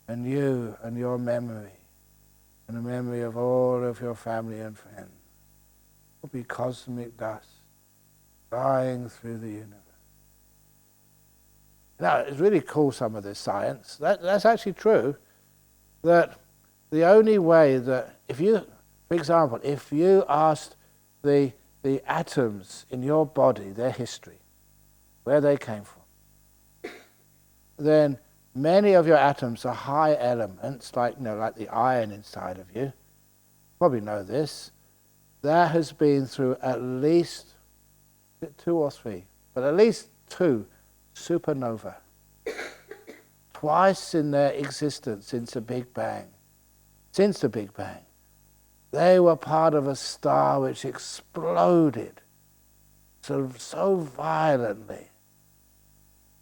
And you and your memory and the memory of all of your family and friends will be cosmic dust flying through the universe. Now, it's really cool, some of this science. That's actually true, that the only way that, if you, for example, if you asked the atoms in your body, their history, where they came from, then many of your atoms are high elements, like the iron inside of you. Probably know this. That has been through at least 2 or 3, but at least 2 supernova. Twice in their existence since the Big Bang. Since the Big Bang. They were part of a star which exploded so violently,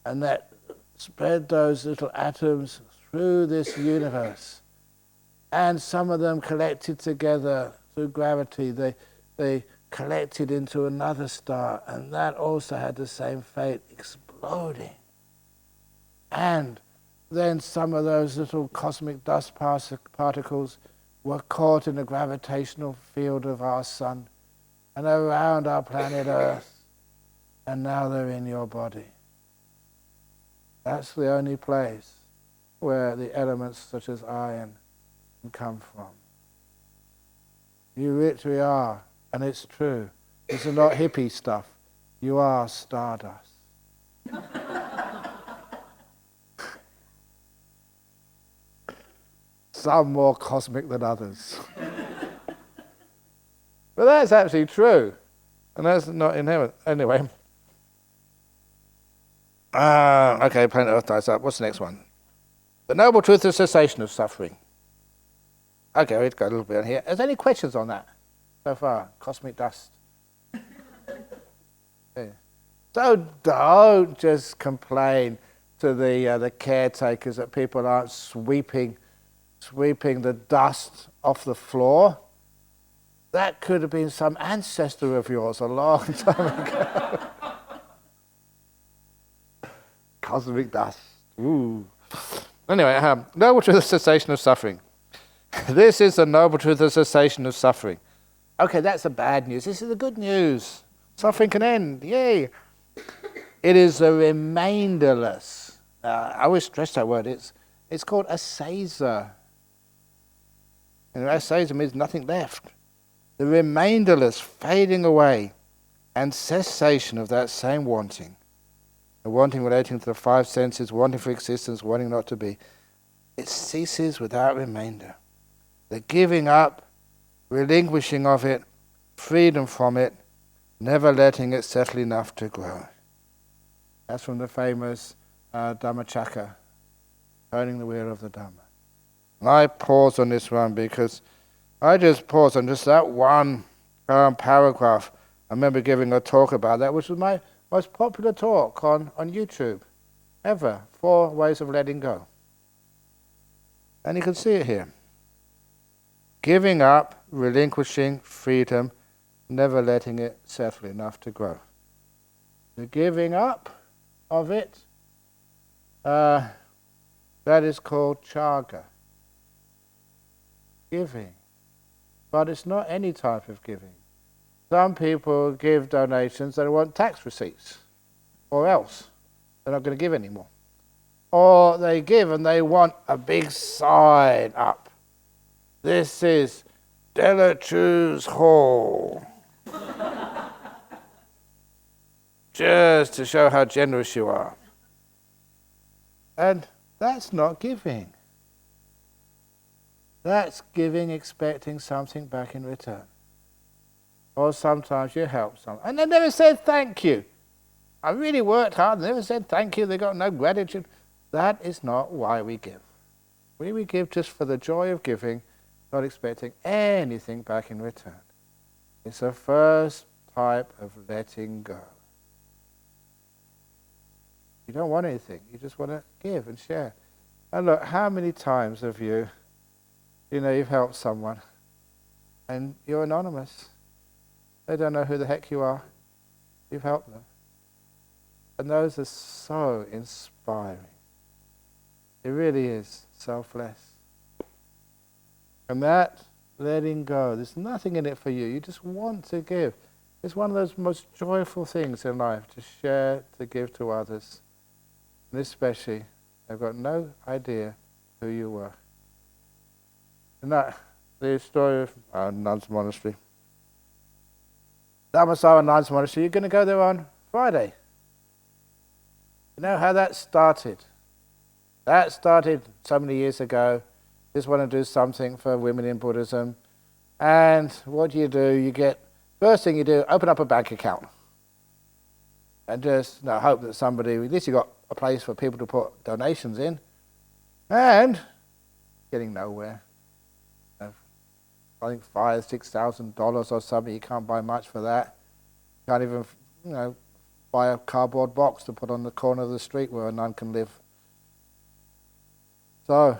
and that spread those little atoms through this universe. And some of them collected together through gravity. They collected into another star, and that also had the same fate, exploding. And then some of those little cosmic dust particles were caught in the gravitational field of our sun and around our planet Earth, and now they're in your body. That's the only place where the elements such as iron can come from. You literally are, and it's true. This is not hippie stuff. You are stardust. Some more cosmic than others. But that's actually true. And that's not inherent. Anyway. Okay, planet Earth dies up. What's the next one? The noble truth of cessation of suffering. Okay, we've got a little bit on here. Is there any questions on that so far? Cosmic dust. Yeah. So don't just complain to the caretakers that people aren't sweeping the dust off the floor. That could have been some ancestor of yours a long time ago. Cosmic dust. Ooh. Anyway, noble truth of cessation of suffering. This is the noble truth of cessation of suffering. Okay, that's the bad news. This is the good news. Suffering can end. Yay. It is a remainderless. I always stress that word. It's called asesa. And asesa means nothing left. The remainderless fading away and cessation of that same wanting. The wanting relating to the 5 senses, wanting for existence, wanting not to be. It ceases without remainder. The giving up, relinquishing of it, freedom from it, never letting it settle enough to grow. That's from the famous Dhammacakka, turning the wheel of the Dhamma. And I pause on this one because I just pause on just that one paragraph. I remember giving a talk about that, which was my most popular talk on YouTube ever. 4 ways of letting go. And you can see it here. Giving up, relinquishing, freedom, never letting it settle enough to grow. The giving up of it, that is called chaga. Giving. But it's not any type of giving. Some people give donations that want tax receipts, or else they're not going to give anymore. Or they give and they want a big sign up. This is Delachu's Hall. Just to show how generous you are. And that's not giving. That's giving, expecting something back in return. Or sometimes you help someone, and they never said thank you. I really worked hard, they never said thank you, they got no gratitude. That is not why we give. We give just for the joy of giving, not expecting anything back in return. It's the first type of letting go. You don't want anything, you just want to give and share. And look, how many times have you've helped someone and you're anonymous. They don't know who the heck you are. You've helped them. And those are so inspiring. It really is selfless. And that letting go, there's nothing in it for you. You just want to give. It's one of those most joyful things in life, to share, to give to others. And especially, they've got no idea who you were. And that, the story of our nuns' monastery. Dhammasara Nuns Monastery, you're going to go there on Friday. You know how that started? That started so many years ago. Just want to do something for women in Buddhism. And what do? First thing you do, open up a bank account. And just hope that somebody, at least you got a place for people to put donations in. And getting nowhere. I think $5,000-$6,000 or something. You can't buy much for that. You can't even, buy a cardboard box to put on the corner of the street where a nun can live. So,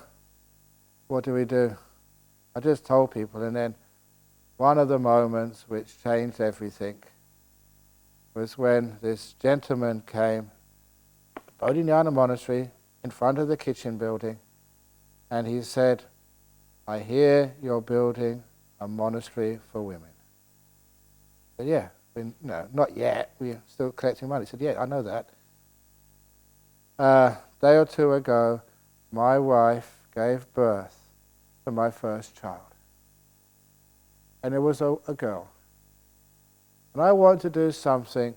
what do? I just told people, and then one of the moments which changed everything was when this gentleman came, Bodhinyana Monastery, in front of the kitchen building, and he said, "I hear you're building a monastery for women." I said, "Yeah." No, not yet. We're still collecting money. He said, "Yeah, I know that." A day or two ago, my wife gave birth to my first child. And it was a girl. And I want to do something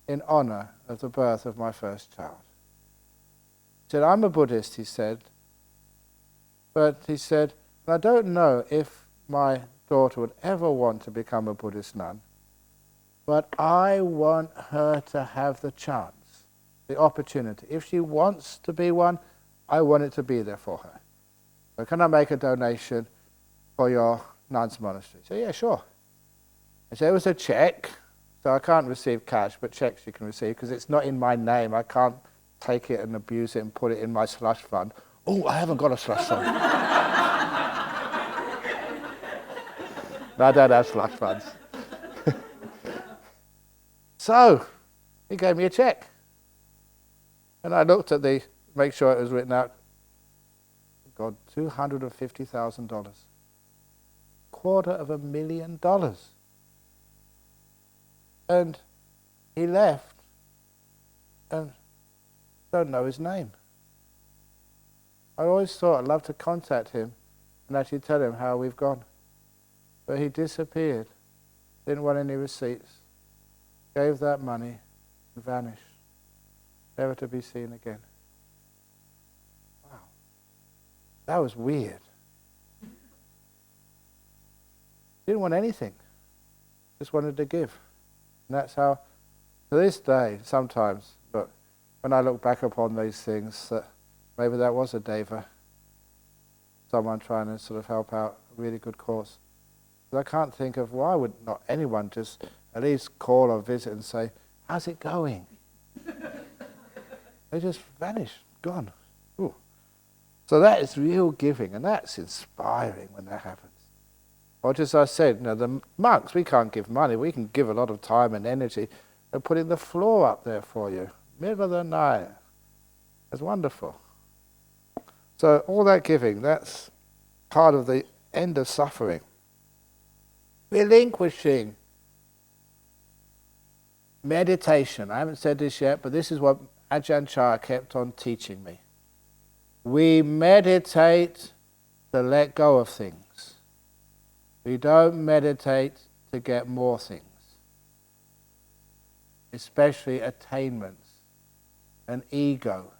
in honor of the birth of my first child. He said, "I'm a Buddhist," he said. But he said, "I don't know if my daughter would ever want to become a Buddhist nun. But I want her to have the chance, the opportunity. If she wants to be one, I want it to be there for her. So can I make a donation for your nuns' monastery?" I said, "Yeah, sure." I said, "It was a check, so I can't receive cash, but checks you can receive because it's not in my name. I can't take it and abuse it and put it in my slush fund." "Oh, I haven't got a slush fund." No, I don't have slush funds. So, he gave me a check. And I looked at make sure it was written out. God, $250,000. $250,000. And he left, and don't know his name. I always thought I'd love to contact him and actually tell him how we've gone. But he disappeared, didn't want any receipts, gave that money and vanished, never to be seen again. Wow, that was weird. Didn't want anything, just wanted to give. And that's how, to this day, sometimes, but when I look back upon these things, maybe that was a deva, someone trying to sort of help out a really good cause. But I can't think of why would not anyone just at least call or visit and say, "How's it going?" They just vanish, gone. Ooh. So that is real giving, and that's inspiring when that happens. Or just as I said, the monks, we can't give money, we can give a lot of time and energy. They're putting the floor up there for you, middle of the night. It's wonderful. So all that giving, that's part of the end of suffering. Relinquishing. Meditation. I haven't said this yet, but this is what Ajahn kept on teaching me. We meditate to let go of things. We don't meditate to get more things. Especially attainments and ego.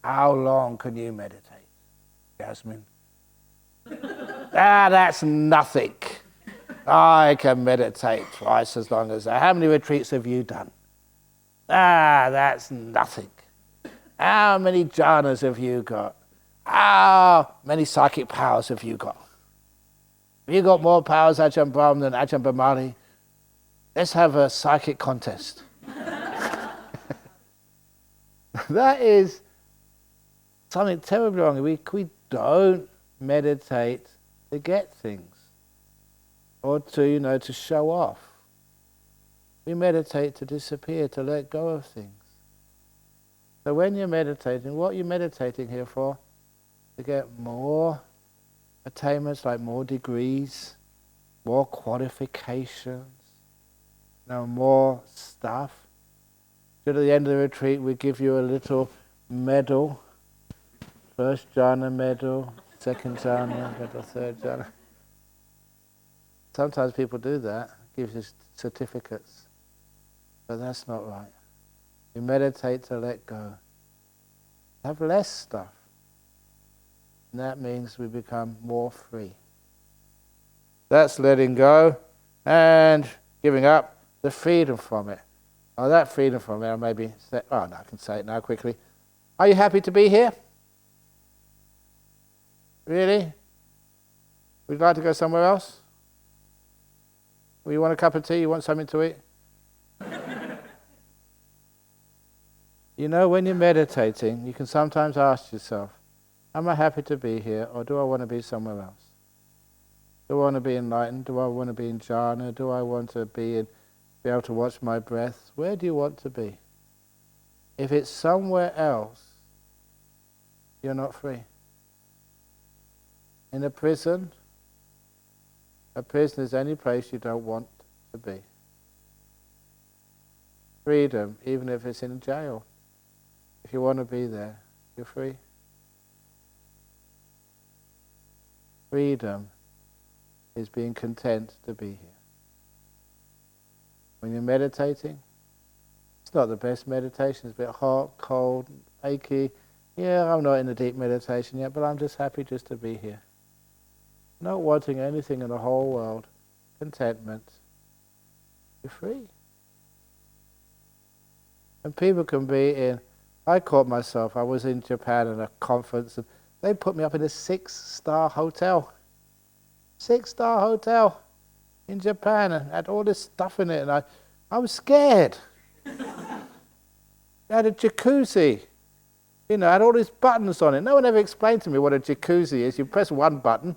How long can you meditate, Jasmine? That's nothing. I can meditate twice as long as that. How many retreats have you done? That's nothing. How many jhanas have you got? How many psychic powers have you got? Have you got more powers, Ajahn Brahm, than Ajahn Brahmani? Let's have a psychic contest. That is something terribly wrong. We don't meditate to get things or to show off. We meditate to disappear, to let go of things. So when you're meditating, what are you meditating here for? To get more attainments, like more degrees, more qualifications, more stuff. So at the end of the retreat, we give you a little medal. First jhana medal, second jhana medal, third jhana. Sometimes people do that, gives you certificates. But that's not right. You meditate to let go. Have less stuff. And that means we become more free. That's letting go and giving up the freedom from it. Oh, that freedom from it, I can say it now quickly. Are you happy to be here? Really? Would you like to go somewhere else? Well, you want a cup of tea? You want something to eat? When you're meditating, you can sometimes ask yourself, am I happy to be here, or do I want to be somewhere else? Do I want to be enlightened? Do I want to be in jhana? Do I want to be able to watch my breath? Where do you want to be? If it's somewhere else, you're not free. In a prison is any place you don't want to be. Freedom, even if it's in jail. If you want to be there, you're free. Freedom is being content to be here. When you're meditating, it's not the best meditation. It's a bit hot, cold, achy. Yeah, I'm not in a deep meditation yet, but I'm just happy just to be here. Not wanting anything in the whole world. Contentment. You're free. And people can be in... I caught myself, I was in Japan at a conference, and they put me up in a 6-star hotel. 6-star hotel in Japan, and had all this stuff in it, and I was scared. It had a jacuzzi. Had all these buttons on it. No one ever explained to me what a jacuzzi is. You press one button,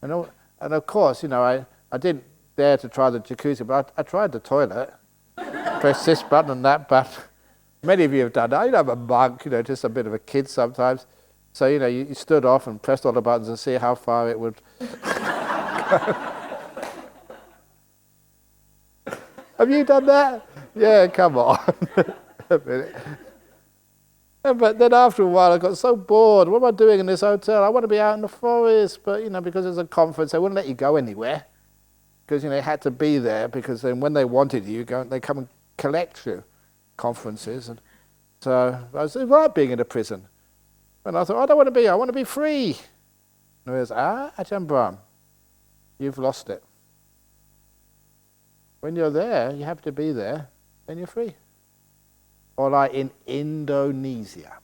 and of course, I didn't dare to try the jacuzzi, but I tried the toilet. Press this button and that button. Many of you have done that. I'm a monk, just a bit of a kid sometimes. So, you stood off and pressed all the buttons and see how far it would Have you done that? Yeah, come on. A minute. But then after a while I got so bored. What am I doing in this hotel? I want to be out in the forest. But, because it's a conference, they wouldn't let you go anywhere. Because, you had to be there, because then when they wanted you, they come and collect you. Conferences. And so it was right being in a prison. And I thought, I don't want to be, I want to be free. And it was, Ajahn Brahm, you've lost it. When you're there, you have to be there, then you're free. Or like in Indonesia.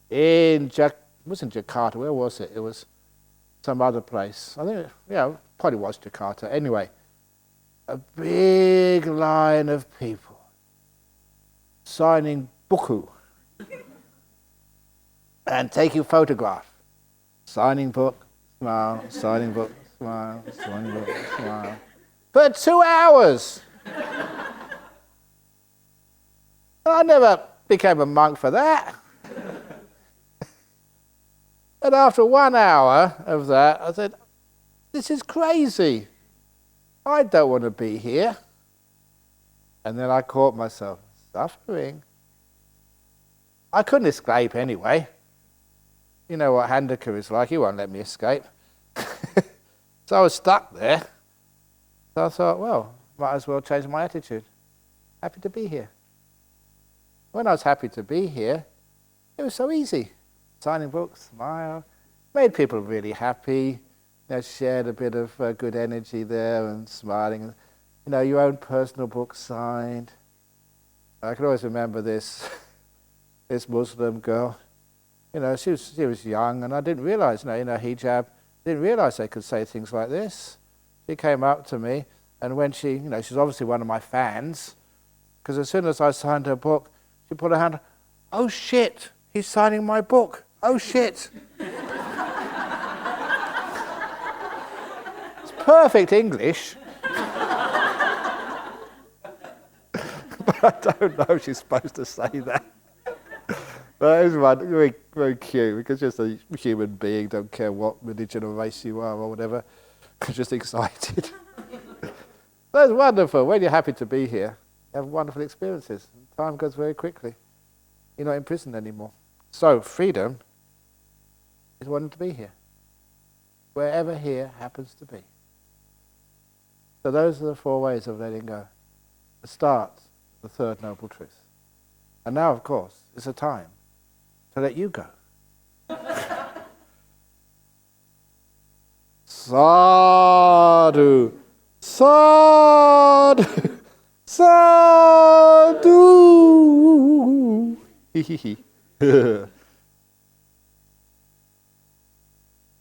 It wasn't Jakarta, where was it? It was some other place. I think, probably was Jakarta. Anyway, a big line of people signing buku and taking photograph. Signing book, smile, signing book, smile, signing book, smile. For 2 hours. I never became a monk for that. And after 1 hour of that, I said, this is crazy. I don't want to be here. And then I caught myself suffering. I couldn't escape anyway. You know what Handaka is like, he won't let me escape. So I was stuck there. So I thought, well, might as well change my attitude. Happy to be here. When I was happy to be here, it was so easy. Signing books, smile, Made people really happy. Shared a bit of good energy there and smiling. Your own personal book signed. I can always remember this Muslim girl. She was young, and I didn't realize, hijab. Didn't realize they could say things like this. She came up to me, and when she's obviously one of my fans, because as soon as I signed her book, she put her hand. Oh shit! He's signing my book. Oh shit! It's perfect English. But I don't know if she's supposed to say that. But it was one very, very cute, because just a human being, don't care what religion or race you are or whatever, just excited. That's wonderful. When you're happy to be here, you have wonderful experiences. Time goes very quickly. You're not in prison anymore. So freedom is wanting to be here, wherever here happens to be. So those are the 4 ways of letting go. The start, the third noble truth. And now, of course, is a time to let you go. Sadhu, sadhu, sadhu.